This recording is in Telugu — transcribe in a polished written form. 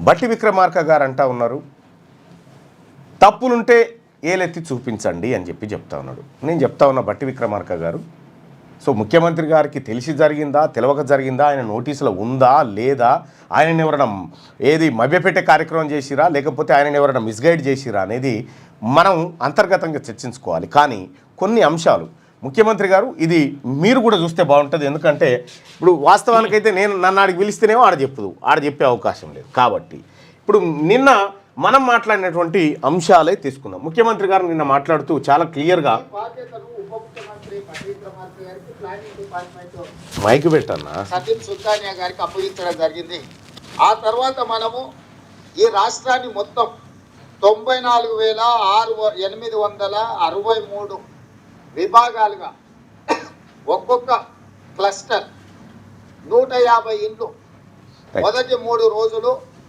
బట్టి విక్రమార్క గారు అంటా ఉన్నారు, తప్పులుంటే ఏలెత్తి చూపించండి అని చెప్తా ఉన్నాడు. నేను చెప్తా ఉన్నా బట్టి విక్రమార్క గారు, సో ముఖ్యమంత్రి గారికి తెలిసి జరిగిందా తెలియక జరిగిందా, ఆయన నోటీసులో ఉందా లేదా, ఆయనని ఎవరైనా మభ్యపెట్టే కార్యక్రమం చేసిరా లేకపోతే ఆయనని ఎవరైనా మిస్గైడ్ చేసిరా అనేది మనం అంతర్గతంగా చర్చించుకోవాలి. కానీ కొన్ని అంశాలు ముఖ్యమంత్రి గారు ఇది మీరు కూడా చూస్తే బాగుంటుంది. ఎందుకంటే ఇప్పుడు వాస్తవానికైతే నన్ను ఆడికి పిలిస్తేనేమో ఆడ చెప్పే అవకాశం లేదు. కాబట్టి ఇప్పుడు నిన్న మనం మాట్లాడినటువంటి అంశాలే తీసుకుందాం. ముఖ్యమంత్రి గారు నిన్న మాట్లాడుతూ చాలా క్లియర్గా మైక్ పెట్టన్నా సతీష్ సుల్తానియా గారికి అప్పగించడం జరిగింది. ఆ తర్వాత మనము ఈ రాష్ట్రాన్ని మొత్తం 94,863 విభాగాలుగా ఒక్కొక్క క్లస్టర్ 150 ఇండ్లు మొదటి 3 రోజులు